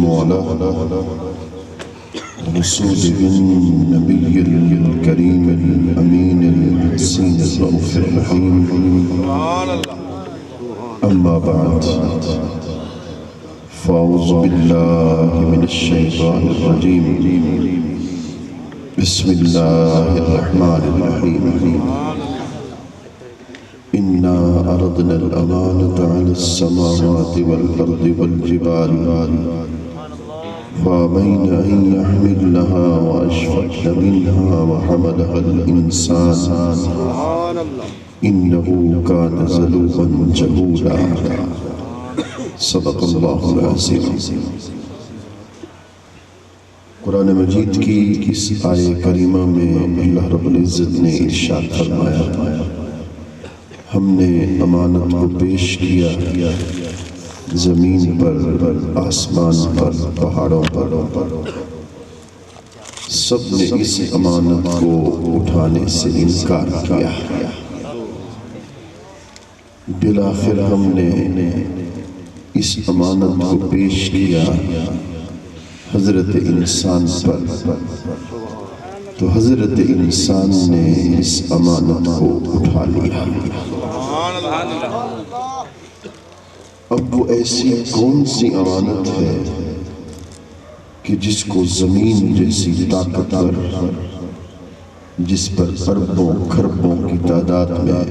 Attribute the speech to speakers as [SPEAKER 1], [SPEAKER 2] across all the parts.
[SPEAKER 1] على رسوله النبي الكريم الأمين الحسين الرؤوف الرحيم أما بعد فأعوذ بالله من الشيطان الرجيم بسم الله الرحمن الرحيم إنا عرضنا الأمانة على السماوات والأرض والجبال فأبين أن يحملنها وأشفقن منها وحملها الإنسان إنه كان ظلوما جهولا صدق اللہ العظیم۔ قرآن مجید کی اس آیے کریمہ میں اللہ رب العزت نے ارشاد فرمایا ہم نے امانت کو پیش کیا زمین پر، آسمان پر، پہاڑوں پر، سب نے اس امانت کو اٹھانے سے انکار کیا۔ بالآخر ہم نے اس امانت کو پیش کیا حضرت انسان پر، تو حضرت انسان نے اس امانت کو اٹھا لیا۔ اب وہ ایسی کون سی امانت ہے کہ جس کو زمین جیسی طاقتور، جس پر اربوں کھربوں کی تعداد میں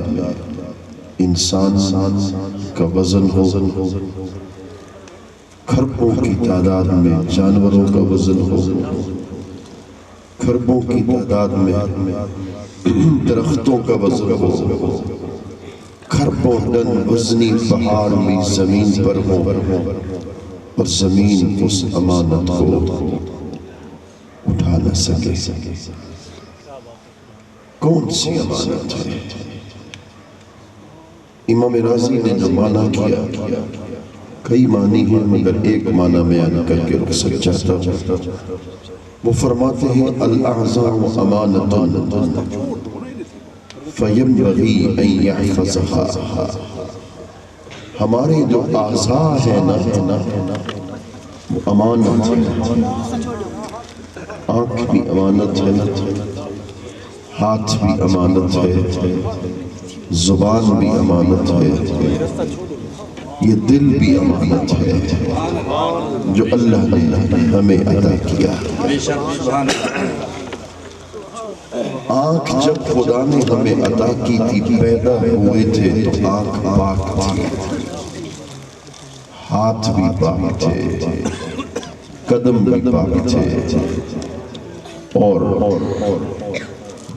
[SPEAKER 1] انسان کا وزن ہو، کھربوں کی تعداد میں جانوروں کا وزن ہو، کھربوں کی تعداد میں درختوں کا وزن ہو، کھربوں ڈن وزنی پہاڑ بھی زمین پر ہو، اور زمین اس امانت کو اٹھا نہ سکے۔ کون سی امانت ہے؟ امام راضی نے جو معنی کیا، کئی معنی ہیں مگر ایک معنی بیان کر کے رخصت چاہتا ہوں۔ وہ فرماتے ہیں الاعضاء امانۃ فینبغی ان یحفظھا۔ ہمارے جو اعضاء ہیں نا وہ امانت ہے۔ آنکھ بھی امانت ہے، ہاتھ بھی امانت ہے، زبان بھی امانت ہے، یہ دل بھی امانت ہے جو اللہ نے ہمیں عطا کیا۔ آنکھ جب خدا نے ہمیں عطا کی تھی، پیدا ہوئے تھے تو آنکھ پاک تھی، ہاتھ بھی پاک تھے، قدم بھی پاک تھے، اور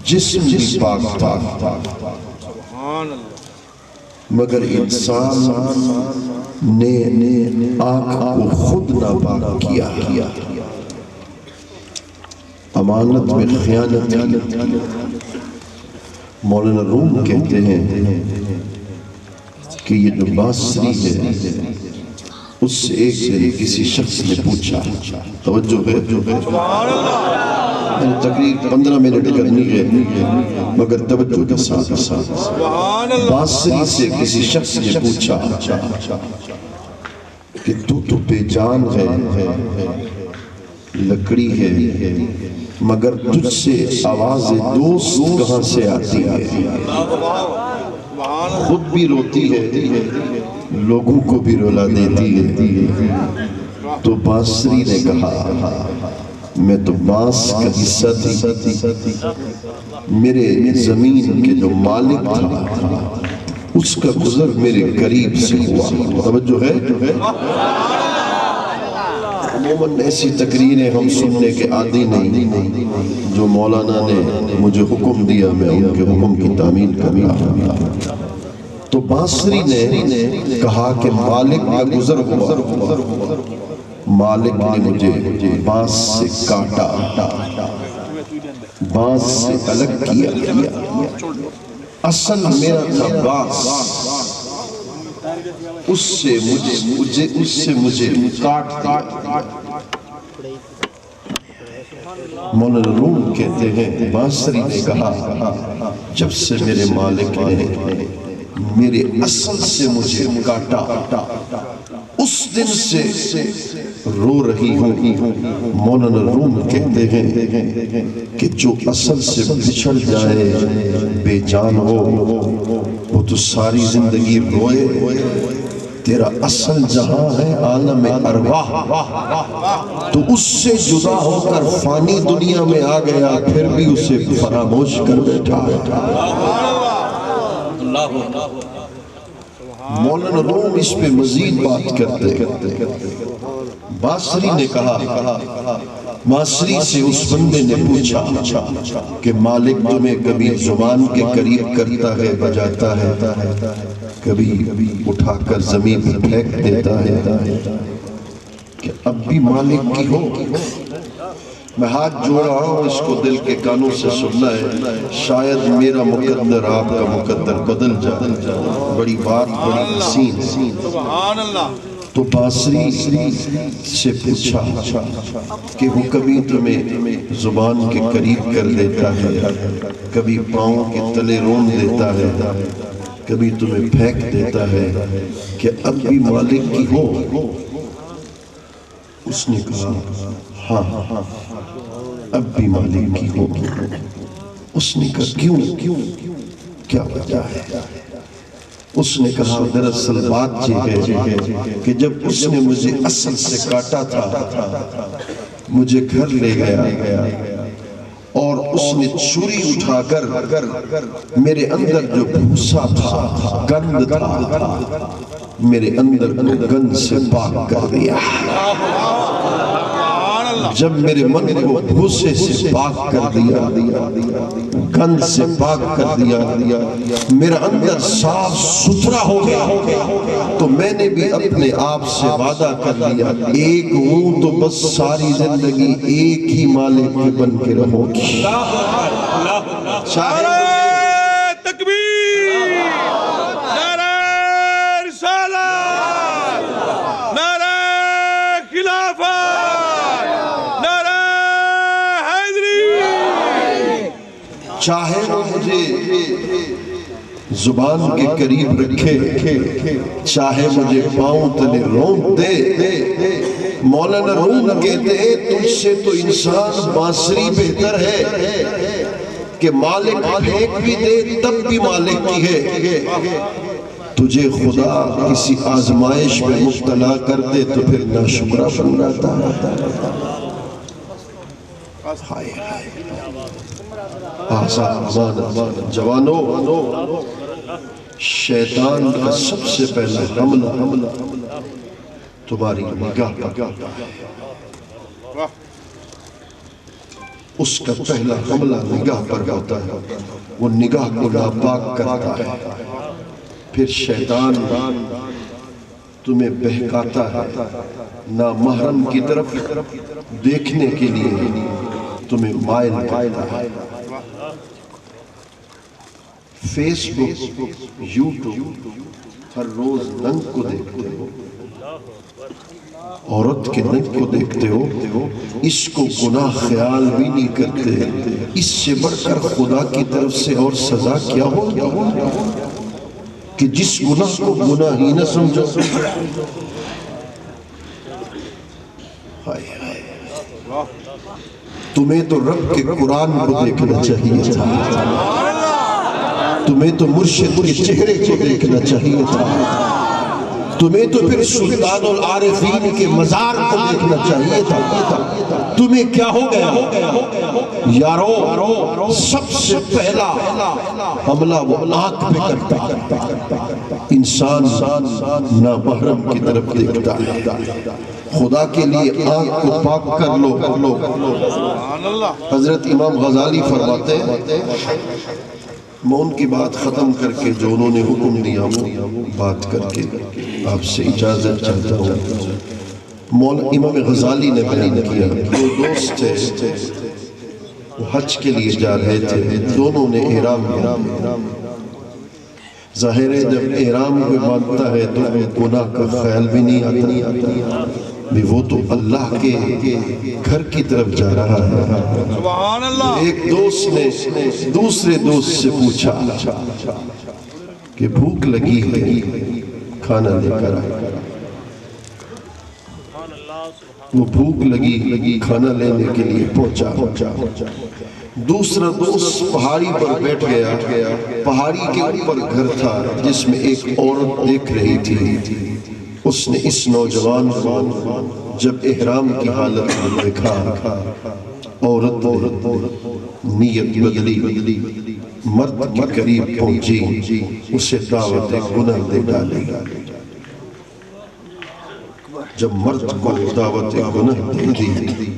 [SPEAKER 1] جسم بھی پاک تھا، مگر انسان نے آنکھ کو خود ناپاک کیا۔ امانت میں خیانت کی۔ مولانا روم کہتے ہیں کہ یہ جو بانسری ہے اس سے ایک دن کسی شخص نے پوچھا، توجہ ہے، تقریر 15 منٹ کرنی ہے مگر توجہ کے ساتھ بانسری سے کسی شخص نے پوچھا کہ تو بے جان ہے، لکڑی ہے، مگر تجھ سے آواز دوست کہاں سے آتی ہے؟ خود بھی روتی ہے، لوگوں کو بھی رلا دیتی ہے۔ تو بانسری نے کہا میں تو بانس کا حصہ تھی، میرے زمین کے جو مالک تھا اس کا گزر میرے قریب سے ہوا۔ توجہ ہے؟ عموماً ایسی تقریریں ہم سننے کے عادی نہیں، جو مولانا نے مجھے حکم دیا میں ان کے حکم کی تعمیل کر رہا ہوں۔ تو بانسری نے کہا کہ مالک کا گزر ہوا، مالک نے مجھے بانس سے کاٹا، بانس سے الگ کیا، اصل میرا تھا بانس، اس سے مجھے کاٹ دیا۔ مولانا روم کہتے ہیں بانسری نے کہا جب سے میرے مالک نے میرے اصل سے مجھے کاٹا، اس دن سے رو رہی ہوں. مولانا روم کہتے ہیں کہ جو اصل سے بچھڑ جائے بے جان ہو وہ تو ساری زندگی روئے. تیرا اصل جہاں ہے عالم ارواح، تو اس سے جدا ہو کر فانی دنیا میں آ گیا، پھر بھی اسے فراموش کر بیٹھا. مولانا روم اس پہ مزید بات کرتے. باصری نے کہا، باصری سے اس بندے نے پوچھا کہ مالک تمہیں کبھی زبان کے قریب کرتا ہے بجاتا ہے، کبھی اٹھا کر زمین پر پھینک دیتا ہے، کہ اب بھی مالک کی ہو؟ میں ہاتھ جوڑ رہا ہوں، اس کو دل کے کانوں سے سننا ہے، شاید میرا مقدر آپ کا مقدر بدل جائے. بڑی بات، بڑی حسین.
[SPEAKER 2] سبحان اللہ.
[SPEAKER 1] تو باصری سے پوچھا کہ وہ کبھی تمہیں زبان کے قریب کر دیتا ہے، کبھی پاؤں کے تلے رون دیتا ہے، کبھی تمہیں پھینک دیتا ہے، کہ اب بھی مالک کی ہو؟ اس نے کہا ہاں اب بھی مالک کی ہو. اس نے کہا کیوں، کیا وجہ ہے؟ اس نے کہا دراصل بات یہ ہے کہ جب اس نے مجھے اصل سے کاٹا تھا، مجھے گھر لے گیا اور اس نے چھری اٹھا کر میرے اندر جو بھوسا تھا، گند تھا، میرے اندر کو گند سے پاک کر دیا. جب میرے من کو بھوسے سے پاک کر دیا، گند سے پاک کر دیا، میرا اندر صاف ستھرا ہو گیا، تو میں نے بھی اپنے آپ سے وعدہ کر لیا، ایک ہوں تو بس ساری زندگی ایک ہی مالک کے بن کے رہوں گی.
[SPEAKER 2] نعرہ تکبیر، نعرہ رسالت، نعرہ خلافت، نعرہ حیدری.
[SPEAKER 1] چاہے وہ مجھے زبان کے قریب رکھے، چاہے مجھے پاؤں تلے رون دے. مولانا روم کہتے ہیں تجھ سے تو انسان باصری بہتر ہے کہ مالک پھینک بھی دے تب بھی مالک کی ہے. تجھے خدا کسی آزمائش میں مبتلا کر دے تو پھر ناشکرا بن جاتا ہے. آزاد جوانوں، شیطان کا سب سے پہلا حملہ تمہاری نگاہ پر. اس کا پہلا حملہ نگاہ پر ہوتا ہے، وہ نگاہ کو ناپاک کرتا ہے. پھر شیطان تمہیں بہکاتا ہے، نامحرم کی طرف دیکھنے کے لیے تمہیں مائل کرتا ہے. فیس بک، یوٹیوب، ہر روز ننگ کو دیکھتے ہو، عورت کے ننگ کو دیکھتے ہو، اس کو گناہ خیال بھی نہیں کرتے. اس سے بڑھ کر خدا کی طرف سے اور سزا کیا ہو کہ جس گناہ کو گناہ ہی نہ سمجھو. تمہیں تو رب کے قرآن کو دیکھنا چاہیے تھا، تمہیں تو مرشد کے چہرے کو دیکھنا چاہیے تھا، تمہیں تو پھر سلطان العارفین کے مزار کو دیکھنا چاہیے تھا. تمہیں کیا ہو گیا یارو؟ سب سے پہلا حملہ وہ آنکھ پہ کرتا ہے. انسان نامحرم کی طرف دیکھتا ہے. خدا کے لیے آنکھ کو پاک کر لو. حضرت امام غزالی فرماتے ہیں، میں ان کی بات ختم کر کے جو انہوں نے حکم دیا وہ بات کر کے آپ سے اجازت چاہتا ہوں. مولانا امام غزالی نے بیان کیا، دو دوست تھے، وہ حج کے لیے جا رہے تھے، دونوں نے احرام لیا. ظاہر ہے جب احرام کوئی باندھتا ہے تو گناہ کا خیال بھی نہیں آتا، وہ تو اللہ کے گھر کی طرف جا رہا ہے.
[SPEAKER 2] سبحان اللہ.
[SPEAKER 1] ایک دوست نے دوسرے دوست سے پوچھا کہ بھوک لگی ہے، کھانا لے کر آئے. وہ بھوک لگی کھانا لینے کے لیے پہنچا. دوسرا دوست پہاڑی پر بیٹھ گیا. پہاڑی کے اوپر گھر تھا جس میں ایک عورت دیکھ رہی تھی. اس نے اس نوجوان کو جب احرام کی حالت میں دیکھا، عورت نے نیت بدلی، مرد کے قریب پہنچی، اسے دعوت گناہ دے ڈالی. جب مرد کو دعوت گناہ دے دی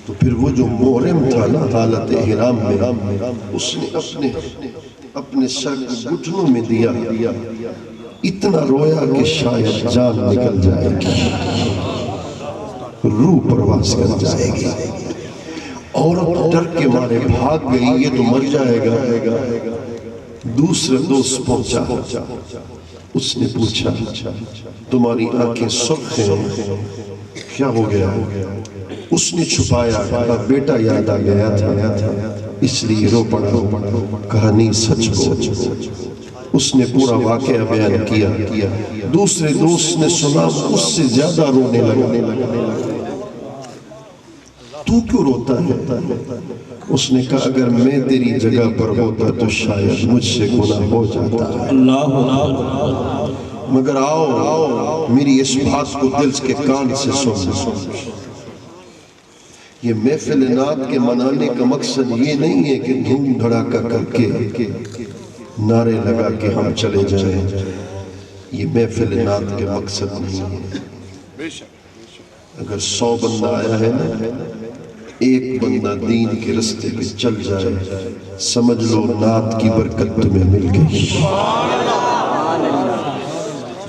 [SPEAKER 1] تو پھر وہ جو محرم تھا نا حالت احرام میں، اس نے اپنے سر کو گھٹنوں میں دیا. اتنا رویا کہ شاید جان نکل جائے گی، روح پرواز کر جائے گی. عورت ڈر کے مارے بھاگ گئی، یہ تو مر جائے گا. دوسرا دوست پہنچا، اس نے پوچھا تمہاری آنکھیں سرخ ہیں، کیا ہو گیا؟ اس نے چھپایا، کہا بیٹا یاد آ گیا تھا اس لیے رو پڑا. کہا نہیں سچ کو. اس نے پورا واقعہ بیان کیا. دوسرے دوست نے سنا، اس سے زیادہ رونے لگا. تو کیوں روتا ہے؟ اس نے کہا اگر میں تیری جگہ پر ہوتا تو شاید مجھ سے گناہ ہو جاتا. مگر آؤ میری اس بات کو دل کے کان سے سن. یہ محفل نعت کے منانے کا مقصد یہ نہیں ہے کہ دھوم دھڑاکا کر کے نعرے لگا کے ہم چلے جائیں. یہ محفل نعت کے مقصد نہیں ہے. اگر 100 بندہ آیا ہے نا، ایک بندہ دین کے رستے پہ چل جائے، سمجھ لو نعت کی برکت تمہیں مل گئی.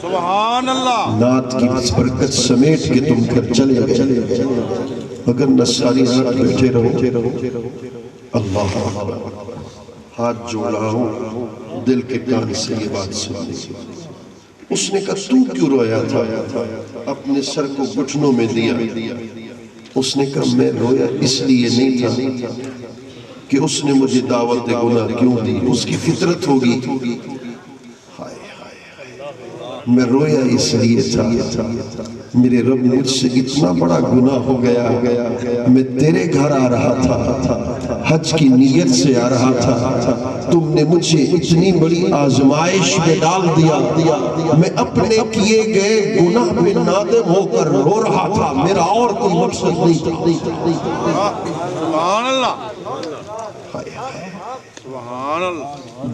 [SPEAKER 2] سبحان اللہ.
[SPEAKER 1] نعت کی برکت سمیٹ کے تم گھر چلے گئے. اگر نہ ساری رات بیٹھے رہو. اللہ ہاتھ جوڑا ہوں دل کے کان سے یہ بات سنی. اس نے کہا تو کیوں رویا تھا؟ اپنے سر کو گھٹنوں میں دیا. اس نے کہا میں رویا اس لیے نہیں تھا کہ اس نے مجھے دعوت گناہ کیوں دی، اس کی فطرت ہوگی. میں رویا اس لیے تھا میرے رب مجھ سے اتنا بڑا گناہ ہو گیا. میں تیرے گھر آ رہا تھا، حج کی نیت سے آ رہا تھا، تم نے مجھے اتنی بڑی آزمائش میں ڈال دیا. میں اپنے کیے گئے گناہ میں نادم ہو کر رو رہا تھا، میرا اور کوئی مقصد نہیں تھا.
[SPEAKER 2] سبحان اللہ. سبحان اللہ.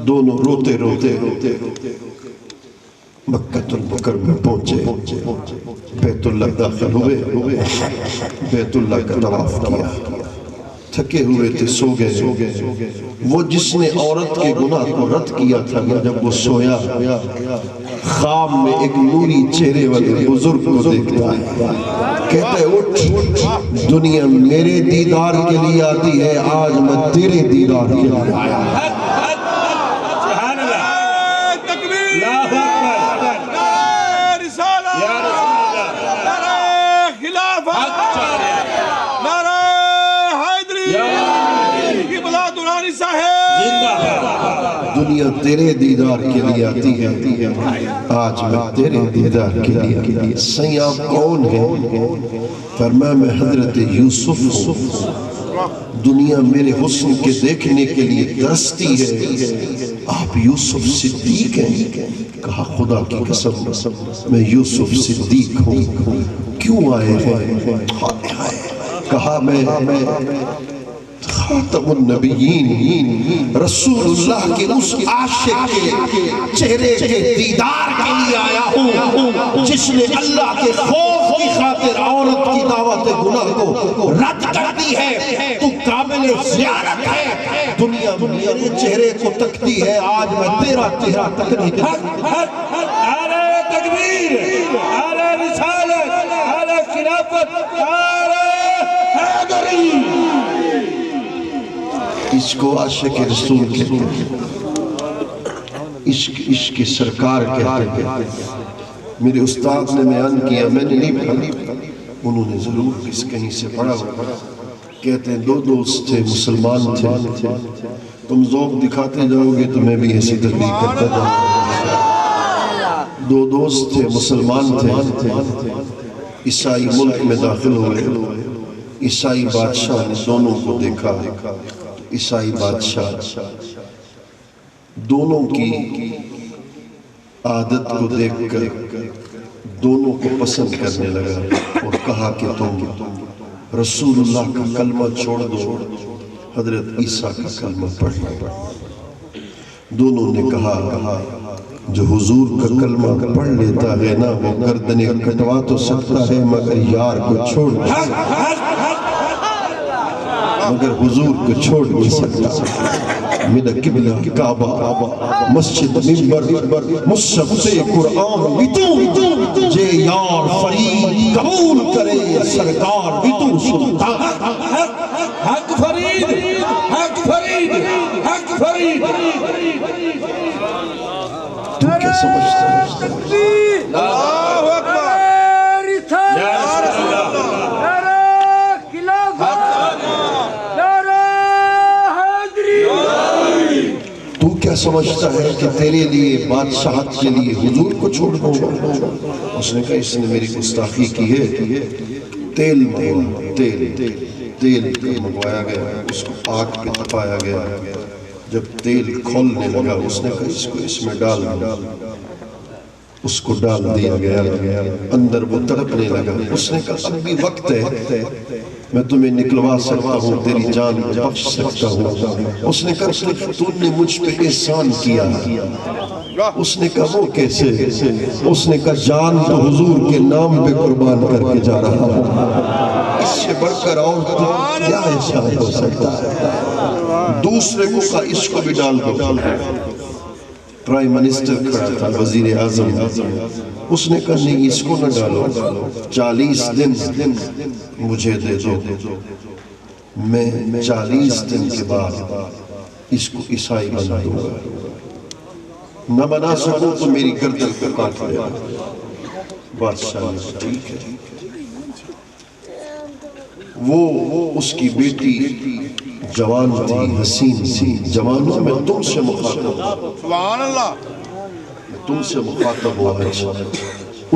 [SPEAKER 1] دونوں روتے روتے مکہ المکرمہ پہنچے. بیت اللہ داخل ہوئے، بیت اللہ کا طواف کیا. تھکے ہوئے تھے، سو گئے. وہ جس نے عورت کے گناہ کو رد کیا تھا، جب وہ سویا خواب میں ایک نوری چہرے والے بزرگ کو دیکھتا ہے. کہتا ہے اٹھ، دنیا میرے دیدار کے لیے آتی ہے، آج میں تیرے دیدار کے لیے آیا. دنیا تیرے دیدار کے لیے آتی ہے، آج میں تیرے دیدار کے لیے آتی ہے. سیاں آپ کون ہیں؟ فرمایا میں حضرت یوسف ہوں. دنیا میرے حسن کے دیکھنے کے لیے ترستی ہے، آپ یوسف صدیق ہیں. کہا خدا کی قسم میں یوسف صدیق ہوں. کیوں آئے ہیں؟ کہا میں خاتم النبیین رسول اللہ کے اس عاشق کے چہرے کے دیدار کے لیے آیا ہوں جس نے اللہ کے خوف کی خاطر عورت کی دعوت گناہ کو رد کر دی ہے. تو قابل زیارت ہے. دنیا میرے چہرے کو تکتی ہے، آج میں تیرا چہرہ تکنے کے
[SPEAKER 3] نعرہ تکبیر، نعرہ رسالت، نعرہ خلافت، نعرہ حیدری.
[SPEAKER 1] اس کو عاشق رسول کہتے ہیں، عشق سرکار کہتے ہیں. میرے استاد نے بیان کیا، میں نے نہیں پڑھا، انہوں نے ضرور اس کہیں سے پڑھا. کہتے ہیں 2 دوست تھے، مسلمان تھے. تم ذوق دکھاتے جاؤ گے تو میں بھی ایسی تدبیر کرتا جاؤں. 2 دوست تھے، مسلمان تھے. عیسائی ملک میں داخل ہوئے، عیسائی بادشاہ نے دونوں کو دیکھا، عیسائی بادشاہ دونوں کی عادت کو دیکھ کر دونوں کو پسند کرنے لگا اور کہا کہ تم رسول اللہ کا کلمہ چھوڑ دو، حضرت عیسیٰ کا کلمہ پڑھ لو۔ دونوں نے کہا جو حضور کا کلمہ پڑھ لیتا ہے نا وہ گردنیں کٹوا تو سکتا ہے مگر یار کو چھوڑ نہیں سکتا، مگر حضور کو چھوڑ نہیں سکتا۔ میرا قبلہ کعبہ، مسجد منبر، مصحف سے قرآن بھی تو جے یار فرید قبول کرے سرکار بھی تو سلطان۔
[SPEAKER 3] حق فرید، حق فرید، حق فرید۔
[SPEAKER 1] تو کیا سمجھتا ہے؟
[SPEAKER 2] اللہ اکبر،
[SPEAKER 3] یا رسول اللہ،
[SPEAKER 1] تو کیا سمجھتا ہے کہ تیرے لیے بادشاہت کے لیے حضور کو چھوڑ دوں گا؟ اس نے کہا اس نے میری گستاخی کی ہے، تیل منگوا، تیل منگوایا گیا، اس کو آگ پہ تپایا گیا، جب تیل کھولنے لگا اس نے کہا اس میں ڈال، اس کو ڈال دیا گیا، اندر وہ تڑپنے لگا۔ اس نے کہا اب بھی وقت ہے، میں تمہیں نکلوا سکتا ہوں، تیری جان بخش سکتا ہوں۔ اس نے کہا تو نے مجھ پہ احسان کیا۔ اس نے کہا وہ کیسے؟ اس نے کہا جان تو حضور کے نام پہ قربان کر کے جا رہا ہوں، اس سے بڑھ کر اور کیا احسان ہو سکتا ہے؟ دوسرے کو کہا اس کو بھی ڈال دو۔ پرائم منسٹر کھڑا تھا، وزیر اعظم، اس نے کہا نہیں اس کو نہ ڈالو، 40 دن مجھے دے دو، میں 40 دن کے بعد اس کو عیسائی بنا دوں گا، نہ بنا سکوں تو میری گردن پہ کاٹ لے۔ بادشاہ نے کہا ٹھیک ہے۔ وہ اس کی بیٹی جوان تھی، حسین تھی، جوانوں میں تم سے مخاطب ہوں،
[SPEAKER 2] سبحان اللہ،
[SPEAKER 1] میں تم سے مخاطب ہوں آج۔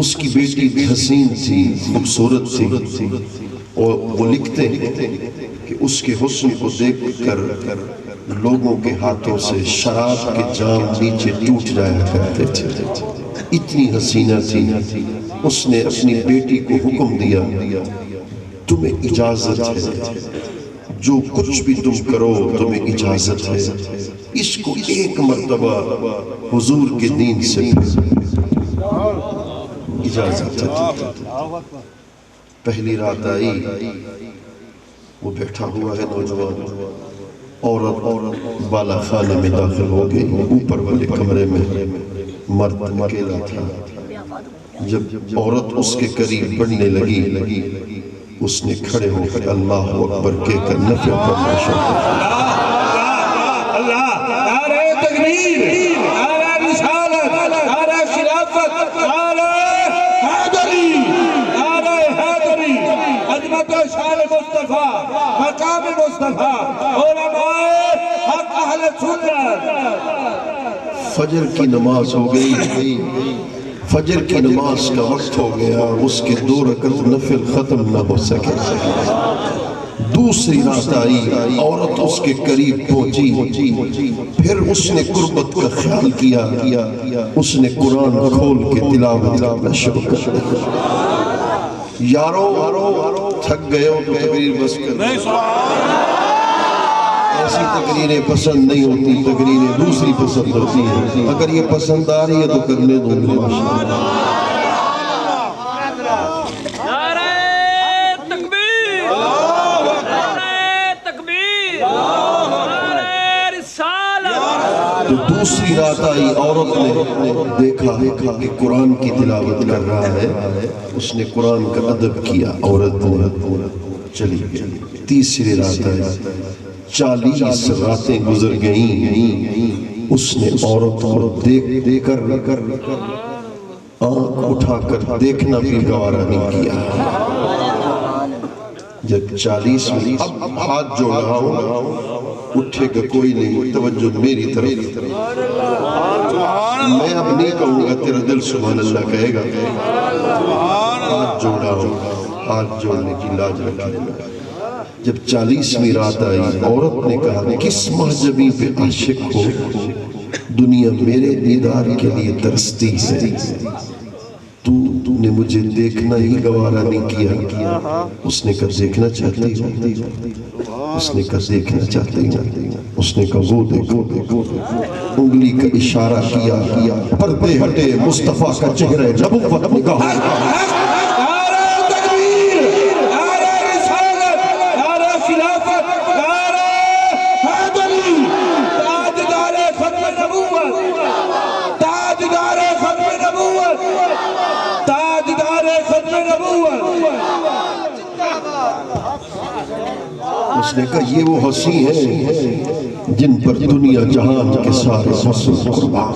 [SPEAKER 1] اس کی بیٹی حسین تھی، خوبصورت تھی، اور وہ لکھتے ہیں کہ اس کے حسن کو دیکھ کر لوگوں کے ہاتھوں سے شراب کے جام نیچے ٹوٹ جایا کرتے تھے، اتنی حسینہ تھی۔ اس نے اپنی بیٹی کو حکم دیا تمہیں اجازت ہے، جو کچھ بھی تم کرو تمہیں اجازت ہے، اس کو ایک مرتبہ حضور کے دین سے اجازت ہے۔ پہلی رات آئی، وہ بیٹھا ہوا ہے نوجوان، عورت بالا خانے میں داخل ہو گئی، اوپر والے کمرے میں مرد اکیلا تھا۔ جب عورت اس کے قریب بڑھنے لگی، اس نے کھڑے ہو کر اللہ اکبر کہہ کر نفل کرنا شروع کیا۔
[SPEAKER 3] اللہ، نعرہ تکبیر، نعرہ رسالت، نعرہ خلافت، نعرہ حیدری، نعرہ حیدری، عظمت و شان مصطفیٰ، مقام مصطفیٰ، علماء حق اہل سنت۔
[SPEAKER 1] فجر کی نماز ہو گئی، فجر کی نماز کا وقت ہو گیا، اس کے 2 رکعت نفل ختم نہ ہو سکے۔ دوسری رات آئی، عورت اس کے قریب پہنچی، پھر اس نے قربت کا خیال کیا، اس نے قرآن کھول کے تلاوت کرنا شروع کر دیا۔ یارو تھک گئے ہو تو تقریر بس کر،
[SPEAKER 2] نہیں سبحان،
[SPEAKER 1] ایسی تقریریں پسند نہیں ہوتی، تقریریں دوسری پسند ہوتی ہیں، اگر یہ پسند آ رہی ہے تو کرنے دو۔
[SPEAKER 4] نعرہ تکبیر، نعرہ تکبیر، نعرہ رسالت۔
[SPEAKER 1] تو دوسری رات آئی، عورت نے دیکھا کہ قرآن کی تلاوت کر رہا ہے، اس نے قرآن کا ادب کیا، عورت نے چلی گئی۔ تیسری رات آئی، 40 راتیں گزر گئیں، اس نے عورت کو دیکھ کر آنکھ اٹھا کر دیکھنا بھی گوارا نہیں کیا۔ جب 40 میں اب ہاتھ جوڑ رہا ہوں، اٹھے گا کوئی نہیں، توجہ میری طرف، میں اب نہیں کہوں گا، تیرا دل سبحان اللہ کہے گا۔ ہاتھ جوڑا ہاتھ جوڑنے کی لاج رکھے۔ جب 40ویں رات آئی عورت نے کہا کس محجبی پہ عاشق ہو، دنیا میرے دیدار کے لیے ترستی ہے، تو نے مجھے دیکھنا ہی گوارا نہیں کیا۔ اس نے کہا دیکھنا چاہتی ہوں، اس نے کہا دیکھنا چاہتی ہوں، اس نے کہا وہ دیکھو، انگلی کا اشارہ کیا، پردے ہٹے، مصطفیٰ کا چہرہ نبوت نگاہ۔ اس نے کہا یہ وہ حسین ہیں جن پر دنیا جہان کے سارے حسن قربان۔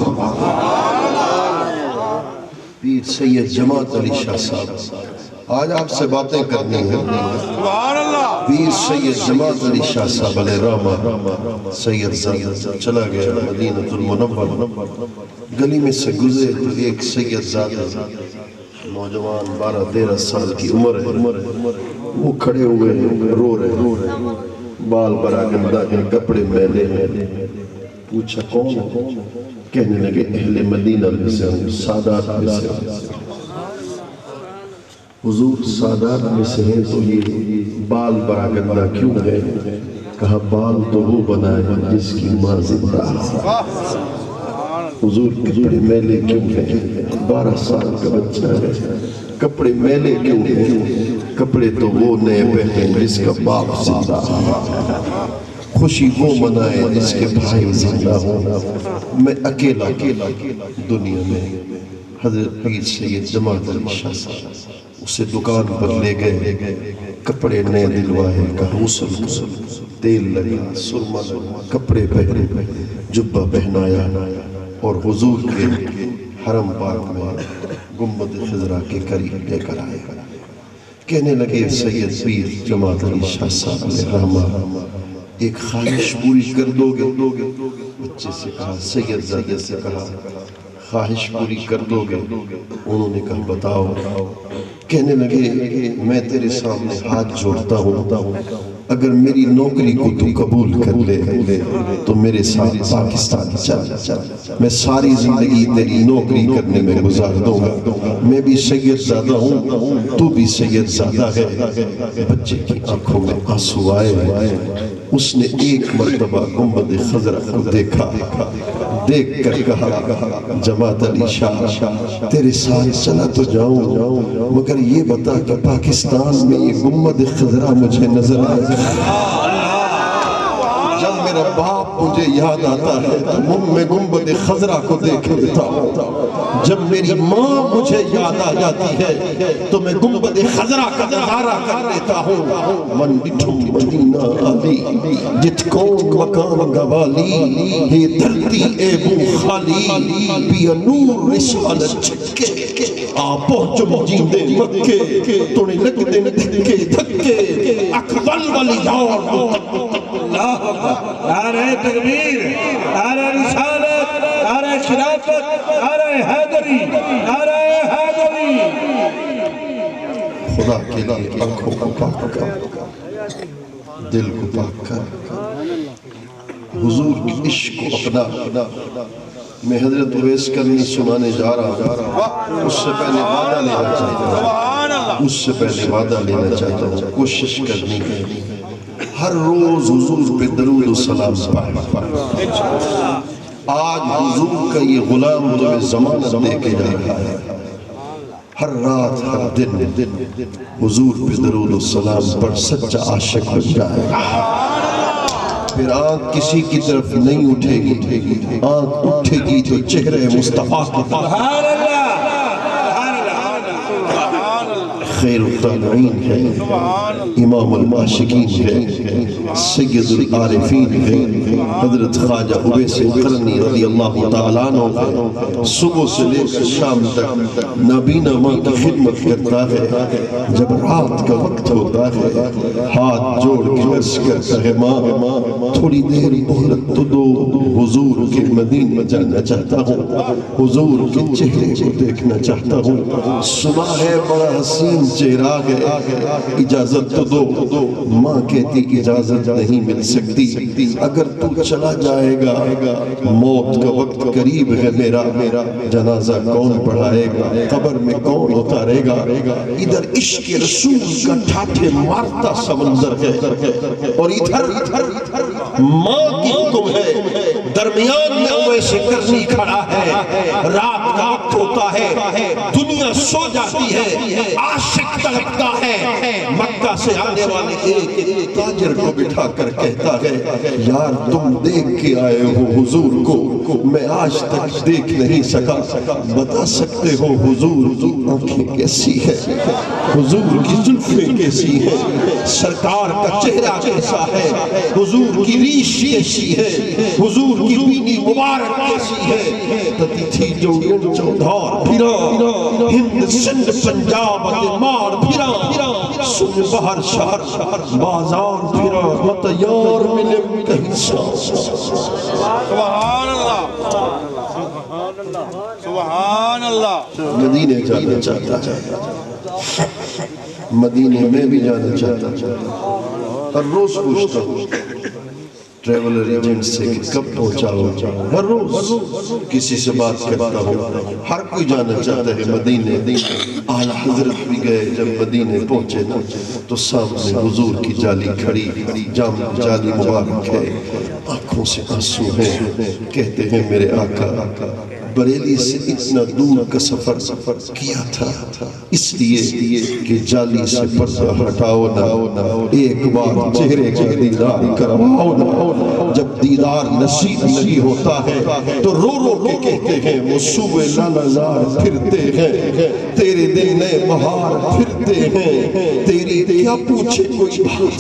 [SPEAKER 1] پیر سید جماعت علی شاہ صاحب آج آپ سے باتیں کرنی ہیں۔
[SPEAKER 2] سبحان اللہ۔
[SPEAKER 1] پیر سید جماعت علی شاہ صاحب علیہ رحمہ سید زادہ چلا گیا مدینہ المنورہ۔ گلی میں سے گزرے تو ایک سید زادہ نوجوان 12-13 سال کی عمر ہے، وہ کھڑے ہوئے رو رہے، بال برا گندہ کے کپڑے میلے ہیں۔ پوچھا کون؟ کہنے لگے اہل مدینہ میں سے ہوں، سادات میں سے ہوں۔ حضور سادات میں سے ہیں تو یہ بال برا گندہ کیوں ہے؟ کہا بال تو وہ بنائے جس کی ماں زندہ ہے۔ حضور کپڑے میلے کیوں ہیں؟ 12 سال کا بچہ ہے، کپڑے میلے کیوں ہیں؟ کپڑے تو وہ نئے پہنے جس کا باپ زندہ ہے، خوشی وہ منائے جس کے بھائی زندہ ہوں۔ میں اکیلا دنیا میں۔ حضرت پیر سید جماعت علی شاہ صاحب اسے دکان پر لے گئے، کپڑے نئے دلوائے، کہا غسل تیل لگا، سرما لگا، کپڑے پہنے، جبہ پہنایا اور حضور کے حرم پاک میں گنبد خضرا کے قریب لے کر آئے۔ کہنے لگے سید پیر جماعت علی شاہ صاحب علیہ رحمہ ایک خواہش پوری کر دو گے؟ بچے سے کہا، سید زادہ سے کہا خواہش پوری کر دو گے؟ انہوں نے کہا بتاؤ۔ کہنے لگے میں تیرے سامنے ہاتھ جوڑتا ہوں، اگر میری نوکری کو تو قبول کر لے تو میرے ساتھ پاکستان چل، میں ساری زندگی تیری نوکری کرنے میں گزار دوں گا۔ میں بھی سید زادہ ہوں، تو بھی سید زادہ ہے۔ بچے کی آنکھوں میں آنسو آئے، اس نے ایک مرتبہ گنبد خضرا کو دیکھا، دیکھ کر کہا جماعت علی شاہ تیرے ساتھ چلا تو جاؤں، مگر یہ بتا کہ پاکستان میں یہ گنبد خضرا مجھے نظر آئے۔ جب میرا باپ مجھے یاد آتا ہے تو میں گنبد خضرا کو دیکھ لیتا ہوں، جب میری ماں مجھے یاد آ جاتی ہے تو میں گنبد خضرا کا نظارہ کر لیتا ہوں۔ من بٹھم مدینہ آلی جت کون مکان گوالی، یہ دھرتی اے بو خالی بیا نور رسالت چھکے، آ پہنچو جیندے مکے توڑے لگ دے دھکے دھکے اکبل والی یار۔
[SPEAKER 3] نعرہ تکبیر، نعرہ رسالت، نعرہ خلافت، نعرہ حیدری، نعرہ حیدری۔
[SPEAKER 1] خدا کے لیے آنکھوں کو پاک کر، دل کو پاک کر، حضور کی عشق کو اپنا۔ میں حضرت اویس کرنی سنانے جا رہا ہوں، اس سے پہلے وعدہ لینا چاہتا ہوں، کوشش کرنی ہے ہر روز حضور پہ درود و سلام پائے۔ آج حضور کا یہ غلام تمہیں ضمانت دے کے جا رہا ہے، ہر رات ہر دن حضور پہ درود و سلام پر سچا عاشق بن جائے گا۔ پھر آنکھ کسی کی طرف نہیں اٹھے گی، آنکھ اٹھے گی تو چہرے مصطفیٰ کی طرف۔ خیر الطالعین ہے، امام المعاشقین ہے، سید العارفین ہے، حضرت خواجہ اویس قرنی رضی اللہ تعالیٰ عنہ ہے۔ صبح سے لے کر شام تک نابینا ماں کی خدمت کرتا ہے، جب رات کا وقت ہوتا ہے ہاتھ جوڑ کے عرض کرتا ہے ماں تھوڑی دیر مہلت تو دو، حضور کے مدین میں جانا چاہتا ہوں، حضور کے چہرے کو دیکھنا چاہتا ہوں۔ سنا ہے بڑا حسین چہرہ ہے اجازت تو دو ماں کہتی اجازت نہیں مل سکتی اگر تو چلا جائے گا موت کا وقت قریب ہے میرا جنازہ کون پڑھائے گا قبر میں کون اتارے گا ادھر عشق رسول کا ٹھاٹھے مارتا سمندر ہے اور ادھر ماں کی حکم ہے درمیان میں اویسے کرنی کھڑا ہے رات کا وقت ہوتا ہے دنیا سو جاتی ہے عاشق تڑپتا ہے مکہ سے آنے والے ایک تاجر کو بٹھا کر کہتا ہے یار تم دیکھ کے آئے ہو حضور کو میں آج تک دیکھ نہیں سکا بتا سکتے ہو حضور کی آنکھیں کیسی ہے حضور کی زلفیں کیسی ہے سرکار کا چہرہ کیسا ہے حضور کی ریش کیسی ہے حضور کی بینی مبارک کیسی ہے تتی تھی جو چودھار پھرا ہند سندھ پنجاب مار پھرا سن بہر شہر بازار پھرا مت یار ملے کہیں
[SPEAKER 2] سبحان اللہ سبحان اللہ
[SPEAKER 1] مدینے جانا چاہتا ہے مدینے میں بھی جانا چاہتا ہے ہر روز پوچھتا ہوں ٹریولر ایجنٹ سے کہ کب پہنچاؤ ہر روز کسی سے بات کرتا ہوں ہر کوئی جانا چاہتا ہے مدینے اعلیٰ حضرت بھی گئے جب مدینے پہنچے نا تو سامنے حضور کی جالی کھڑی جالی مبارک ہے آنکھوں سے آنسو ہیں کہتے ہیں میرے آقا بریلی سے اتنا دور کا سفر کیا تھا اس لیے کہ جالی سے پردہ ہٹاؤ نہ ایک بار چہرے کا دیدار کرواؤ نہ جب دیدار نصیب نہیں ہوتا ہے تو رو رو کے کہتے ہیں وہ صوبے لالازار پھرتے ہیں تیرے دل میں بہار پھرتے ہیں تیری کیا پوچھے کوئی بات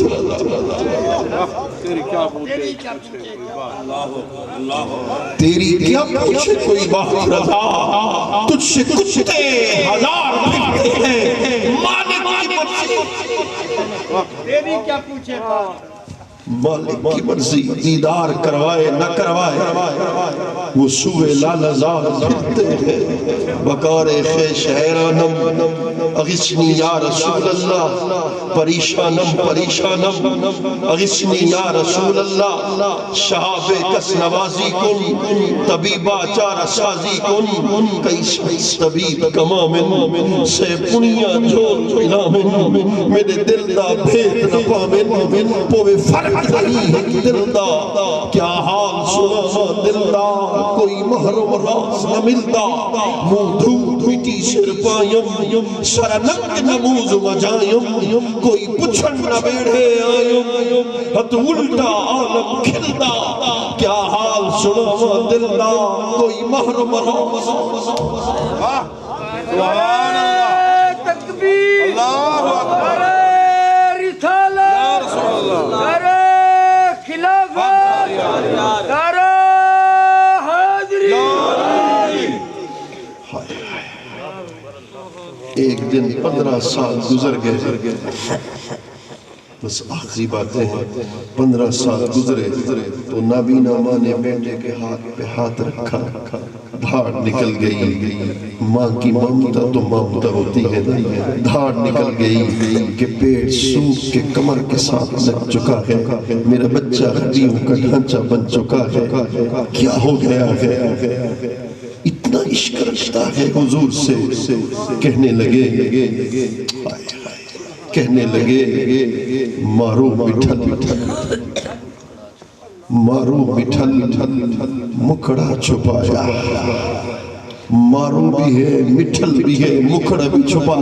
[SPEAKER 1] تیری کیا پوچھے کوئی بات رضا تجھ سے کچھتے ہزار پھرتے ہیں مالک کی مرضی
[SPEAKER 5] تیری کیا پوچھے
[SPEAKER 1] مالک کی مرضی دیدار کروائے نہ کروائے وہ سوئے لالزار پھرتے ہیں بکار خیش حیرانم اغسنی یا رسول اللہ پریشانم اغسنی یا رسول اللہ شہاب کس نوازی کن طبیبہ چارہ سازی کن کئیس طبیب کمامن سے پنیا جھول پلامن میرے دل دا بھیت نہ پامن پوے فرق نہیں ہے دل دا کیا حال سنا دل دا کوئی محرم راز نہ ملتا منہ دھوت مٹی سر پائیم سرنک نموز وجائیم کوئی پچھن نہ بیڑھے آئیم ہت الٹا عالم کھلتا کیا حال سنا دل دا کوئی محرم راز
[SPEAKER 2] سبحان اللہ
[SPEAKER 4] تکبیر
[SPEAKER 2] اللہ اکبر
[SPEAKER 4] رسالت
[SPEAKER 2] اللہ
[SPEAKER 4] خلافت حاضری
[SPEAKER 1] ایک دن 15 سال گزر گئے بس آخری باتیں ہیں 15 سال گزرے تو نابینا ماں نے بیٹے کے ہاتھ پہ ہاتھ رکھا دھاڑ نکل گئی ماں کی ممتا تو ممتا ہوتی ہے دھاڑ نکل گئی کہ پیٹ سوکھ کے کمر کے ساتھ لگ چکا ہے میرا بچہ ہڈیوں کا ڈھانچہ بن چکا ہے کیا ہو گیا ہے اتنا عشق رکھتا ہے حضور سے کہنے لگے مارو مٹھل مکڑا چھپایا مارو بھی ہے مٹھل بھی ہے مکڑا بھی چھپا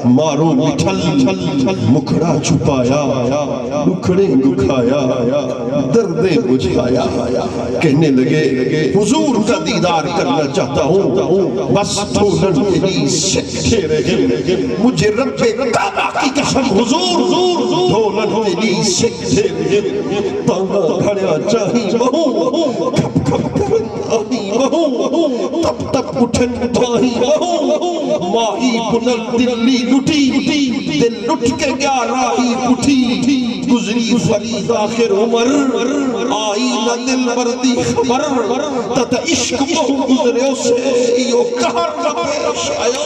[SPEAKER 1] مارو مٹھل مکڑا چھپایا دکھڑے دکھایا دردیں بجھایا کہنے لگے حضور کا دیدار کرنا چاہتا ہوں بس دھولن تیری سکھے رہے مجھے رب کعبہ کی قسم حضور دھولن تیری سکھے رہے تانگا بھڑیا چاہی بہوں کھپ کھپ کرن آہی بہوں تب تب اٹھن بھائی بہوں ماہی پنل دلی لٹی دل لٹ کے گیا راہی اٹھی گزری فرید آخر عمر آئی نہ دل بردی خبر تت عشق بہو گزرے اسے ایو کہر نہ پیش آیا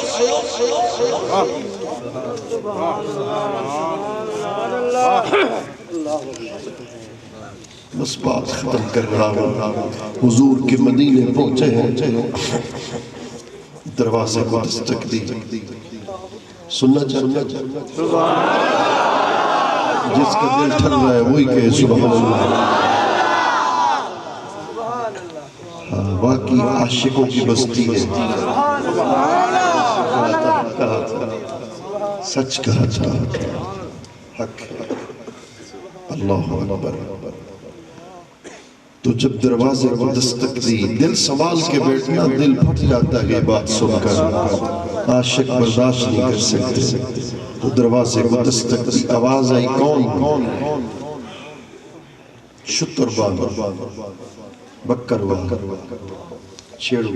[SPEAKER 1] بس بات ختم کر رہا ہوں. حضور کے مدینے پہنچے ہیں, دروازے کو دستک دی. سننا چاہتا جس کا دل ٹھن رہا ہے وہی کہے سبحان اللہ. واقعی عاشقوں کی بستی ہے. کہا تھا سچ کہا تھا, حق اللہ اکبر. تو جب دروازے کو دستک دی, دل سنبھال کے بیٹھنا, دل پھٹ جاتا ہے بات سن کر, عاشق برداشت نہیں کر سکتے. تو دروازے کو دستک دی, آواز آئی کون؟ شتر باندھ بکر والا چھیڑو.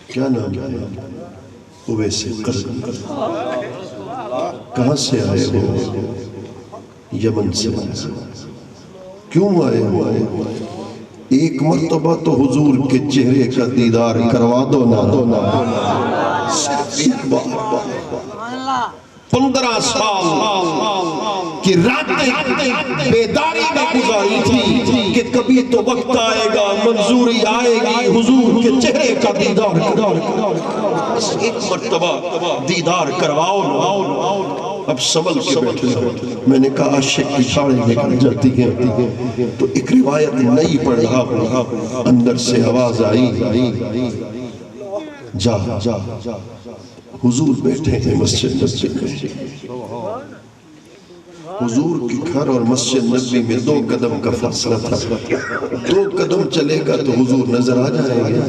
[SPEAKER 1] کیا نام ہے؟ اویس قرنی. کہاں سے آئے ہو؟ یمن سے. کیوں آئے ہو؟ ایک مرتبہ تو حضور کے چہرے کا دیدار کروا دو نا. صرف ایک بار. 15 سال کی راتیں بیداری میں گزاری تھی کہ کبھی تو وقت آئے گا, منظوری آئے گی, حضور کے چہرے کا دیدار بس ایک مرتبہ دیدار کرواؤ. اب سنبھل کے بیٹھے ہو. میں نے کہا عاشق کی چھاڑیں نکل جاتی ہیں. تو ایک روایت نئی پڑھ رہا ہوں, اندر سے آواز آئی, جا. حضور بیٹھے ہیں مسجد میں. حضور کی گھر اور مسجد نبوی میں 2 قدم کا فاصلہ تھا. 2 قدم چلے گا تو حضور نظر آ جائیں گے,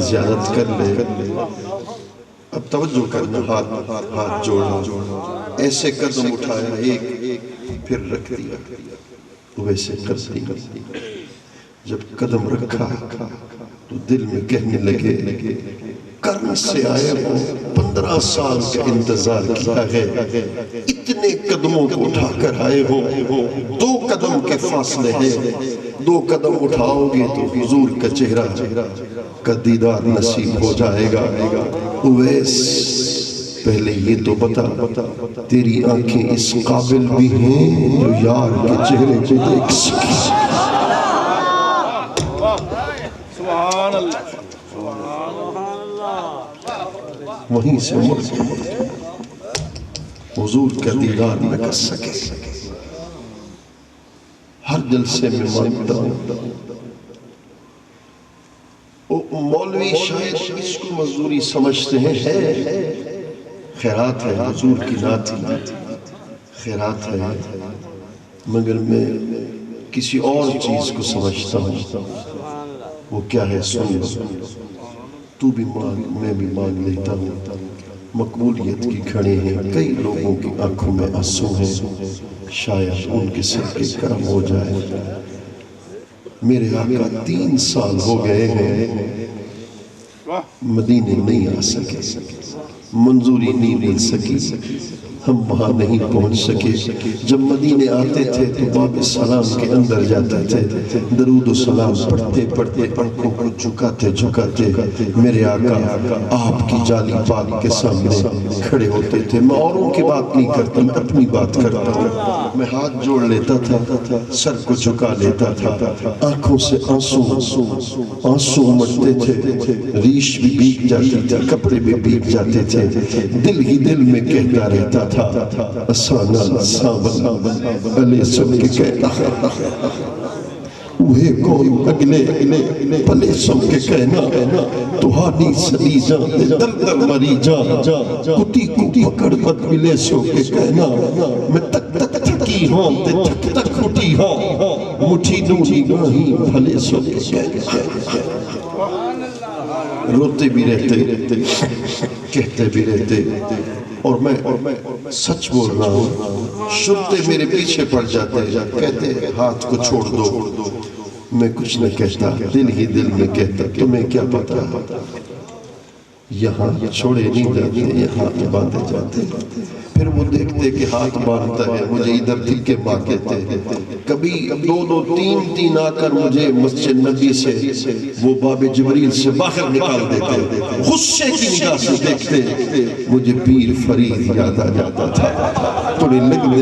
[SPEAKER 1] زیارت کر لے. اب توجہ کرنا, ہاتھ جوڑا, ایسے قدم اٹھایا, ایک پھر رکھ دیا, ویسے کرتی. جب قدم رکھا تو دل میں کہنے لگے, کرن سے آئے ہو, 15 سال کا انتظار کیا ہے, اتنے قدموں کو اٹھا کر آئے ہو, 2 قدم کے فاصلے ہیں, 2 قدم اٹھاؤ گے تو حضور کا چہرہ کا دیدار نصیب ہو جائے گا. اویس پہلے یہ تو بتا, تیری آنکھیں اس قابل بھی ہیں جو یار کے چہرے کو دیکھ سکیں.
[SPEAKER 2] سبحان اللہ.
[SPEAKER 1] وہیں سے مر حضور کا دیدار نہ کر سکے. ہر دل سے میں مانتا ہوں, مولوی شاید اس کو مزدوری سمجھتے ہیں, خیرات ہے, حضور کی نعت خیرات ہے, مگر میں کسی اور چیز کو سمجھتا ہوں. وہ کیا ہے سن لو, تو بھی مانگ میں بھی مانگ لیتا ہوں. مقبولیت کی کھڑے ہیں, کئی لوگوں کی آنکھوں میں آنسو ہیں, شاید ان کے سر کے کرم ہو جائے. میرے آقا 3 سال ہو گئے ہیں, مدینے نہیں آ سکے, منظوری نہیں مل سکی, ہم وہاں نہیں پہنچ سکے. جب مدینے آتے تھے تو باب سلام کے اندر جاتے تھے, درود و سلام پڑھتے پڑھتے آنکھوں کو جھکاتے میرے آقا آپ کی جالی پاک کے سامنے کھڑے ہوتے تھے. میں اوروں کی بات نہیں کرتا, میں اپنی بات کرتا ہوں. میں ہاتھ جوڑ لیتا تھا, سر کو جھکا لیتا تھا, آنکھوں سے آنسو امڑتے تھے, ریش بھی بھیگ جاتی تھی, کپڑے بھی بھیگ جاتے تھے. دل ہی دل میں کہتا رہتا تھا, اسانا سامنا علی سب کے کہنا, اوہے کون اگلے پلے سب کے کہنا, توہانی سلی جان در در مری جان, کتی کو پکڑ بد ملے سو کے کہنا, میں تک تک تھکی ہوں تے تک تک اٹھی ہوں, مٹھی نونی گاہی پھلے سو کے کہنا. روتے بھی رہتے, کہتے بھی رہتے, اور میں سچ بول رہا ہوں. شرطے میرے پیچھے پڑ جاتے, کہتے ہاتھ کو چھوڑ دو. میں کچھ نہ کہتا, دل ہی دل میں کہتا, تمہیں کیا پتا, یہاں چھوڑے نہیں جاتے, یہاں باندھے جاتے. پھر وہ دیکھتے کہ ہاتھ باندھتا ہے, مجھے ادھر دل کے ماں کہتے, کبھی دو دو تین آ کر مجھے مسجد نبی سے وہ باب جبریل سے باہر نکال دیتے، غصے کی نگاہ سے دیکھتے، مجھے پیر فرید یاد آ جاتا تھا، تھوڑی لگنے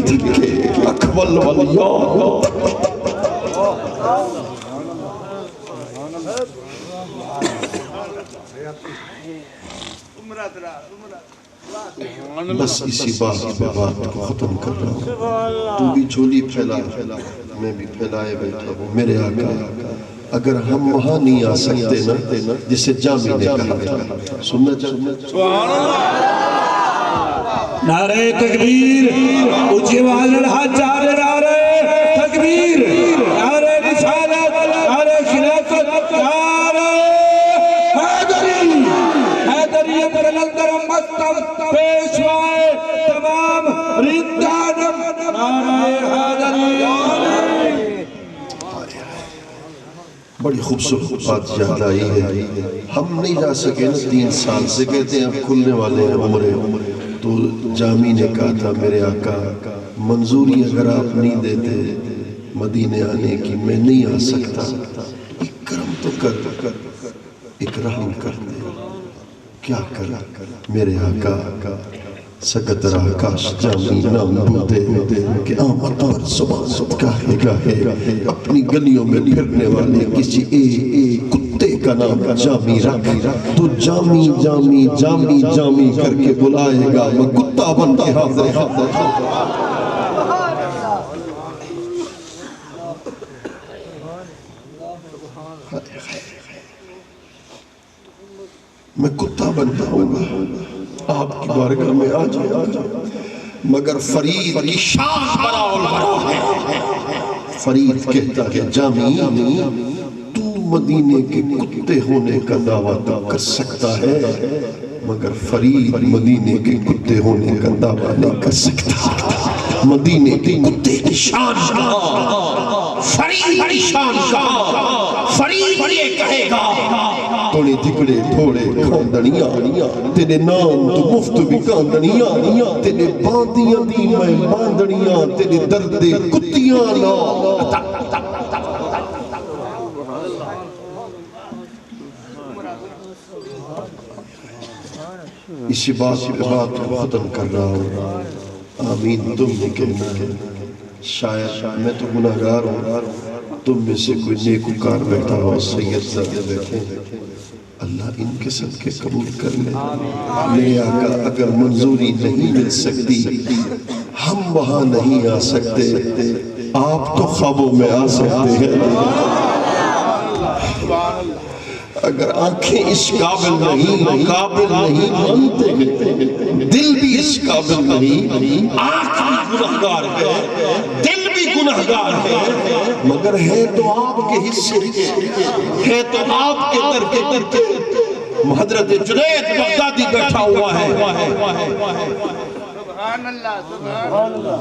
[SPEAKER 1] دھکے اکبل والیان بس اسی بات پہ بات کو ختم کر رہا ہوں۔ تو بھی جھولی پھیلا، میں بھی پھیلائے بیٹھا ہوں۔ میرے آقا اگر ہم وہاں نہیں آ سکتے نا جسے جامی نے کہا تھا، سننا چاہتے
[SPEAKER 2] سبحان اللہ،
[SPEAKER 3] نعرہ تکبیر، اونچی آواز لڑھا چارے نعرہ تکبیر، نعرہ رسالت، نعرہ خلافت، نعرہ حیدری، حیدری پر لندر مستم پیشوائے تمام رندانم، نعرہ حیدری۔
[SPEAKER 1] بڑی خوبصورت بات یاد آئی ہے، ہم نہیں جا سکے نا 3 سال سے، کہتے ہیں اب کھلنے والے ہیں عمرے، تو جامی نے کہا تھا میرے آقا منظوری اگر آپ نہیں دیتے مدینے آنے کی میں نہیں آ سکتا، ایک کرم تو کر، ایک رحم کر دے، کیا کر میرے آقا سکت رہا کاش جامی نام بودے کہ آمد پر زبان گاہے گاہے اپنی گلیوں میں پھرنے والے کسی ایک کتے کا نام جامی رکھ، تو جامی جامی جامی جامی کر کے بلائے گا، میں کتا بن کے حاضر میں کتا بنتا ہوں گا، آپ کی بارگاہ میں آ جائے، مگر فرید کی شان برا البرا ہے۔ فرید کہتا ہے جامی تو مدینے کے کتے ہونے کا دعویٰ تو کر سکتا ہے، مگر فرید مدینے کے کتے ہونے کا دعویٰ نہیں کر سکتا۔ مدینے کے کتے کی شان کہاں، فرید کی شان کہاں، فرید یہ کہے گا توڑے دکڑے تھوڑے کھاندنیاں تیرے نام تو مفت بھی کھاندنیاں، تیرے باندیاں دی میں باندنیاں، تیرے درد کتیاں نا۔ اسی بات کو ختم کر رہا ہوں، آمین تم نے کہنا ہے، شاید میں تو گناہگار ہوں، تم میں سے کوئی نیکوکار بیٹھا ہو، سید زادے بیٹھے، اللہ ان کے صدقے قبول کر لے۔ میرے آقا اگر منظوری نہیں مل سکتی، ہم وہاں نہیں آ سکتے، آپ تو خوابوں میں آ سکتے ہیں۔ اگر آنکھیں اس قابل نہیں مانتے ہیں، دل بھی اس قابل نہیں، آنکھ بھی گناہگار ہے، دل بھی گناہگار ہے، مگر ہے تو آپ کے حصے کے، ہے تو آپ کے در کے، حضرت جنید بغدادی بیٹھا ہوا ہے،
[SPEAKER 5] سبحان اللہ، سبحان اللہ،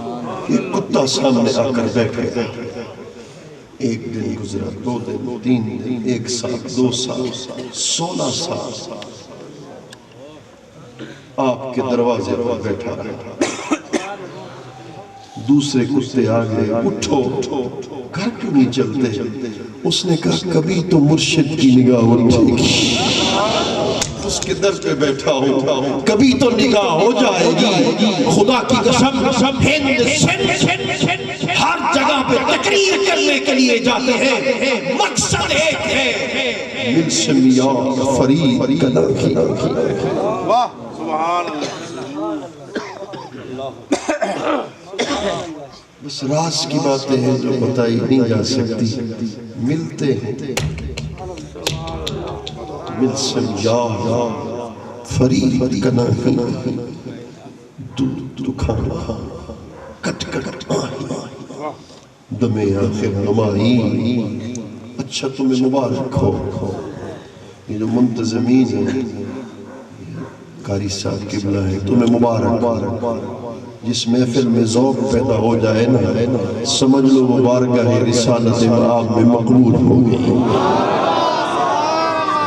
[SPEAKER 1] یہ کتا سامنے آ کر بیٹھے، ایک دن گزرا، 2 دن، 3 دن، 1 سال، 2 سال، 16 سال آپ کے دروازے پر بیٹھا رہا۔ دوسرے کتے آگے اٹھو، گھر کیوں نہیں چلتے؟ اس نے کہا کبھی تو مرشد کی نگاہ اٹھے گی، اس کے در پہ بیٹھا ہوں، کبھی تو نگاہ ہو جائے گی۔ خدا کی قسم ہند سندھ ہر جگہ پہ تقریر کرنے کے لیے جاتے ہیں، مقصد ایک ہے، ملسم یا فرید کلا کی۔
[SPEAKER 2] واہ سبحان اللہ،
[SPEAKER 1] بس راز کی باتیں ہیں جو بتائی نہیں جا سکتی، ملتے ہیں ملسم یا فرید کلا کی، دکھانا کٹ کٹ آہی دم آخر نمائی۔ اچھا تمہیں مبارک ہو، یہ جو منتظمین ہیں قاری صاحب قبلہ ہے، تمہیں مبارک، جس محفل میں ذوق پیدا ہو جائے نا، سمجھ لو وہ بارگاہ رسالت آپ میں مقبول ہو گئی۔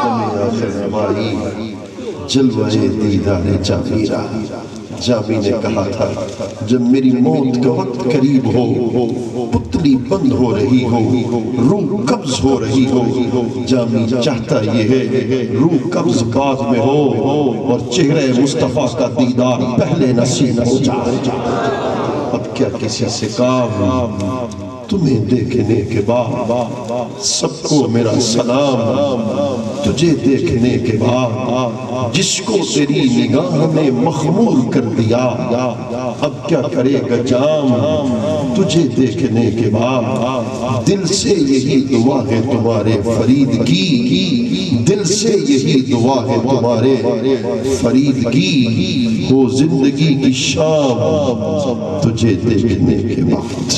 [SPEAKER 1] دم آخر نمائی جلوہ دیدار جامیرہ، جامی نے کہا تھا جب میری موت کا وقت قریب ہو، پتلی بند ہو رہی ہو، روح قبض ہو رہی ہو، جامی چاہتا یہ ہے روح قبض بعد میں ہو اور چہرہ مصطفیٰ کا دیدار پہلے نصیب ہو جائے۔ اب کیا کسی سے کام، تمہیں دیکھنے کے بعد سب کو میرا سلام، تجھے دیکھنے کے بعد جس کو تیری نگاہ نے مخمور کر دیا، اب کیا کرے گا جام، تجھے دیکھنے کے بعد دل سے یہی دعا ہے تمہارے فرید کی، دل سے یہی دعا ہے تمہارے فرید کی، ہو زندگی کی شام تجھے دیکھنے کے بعد۔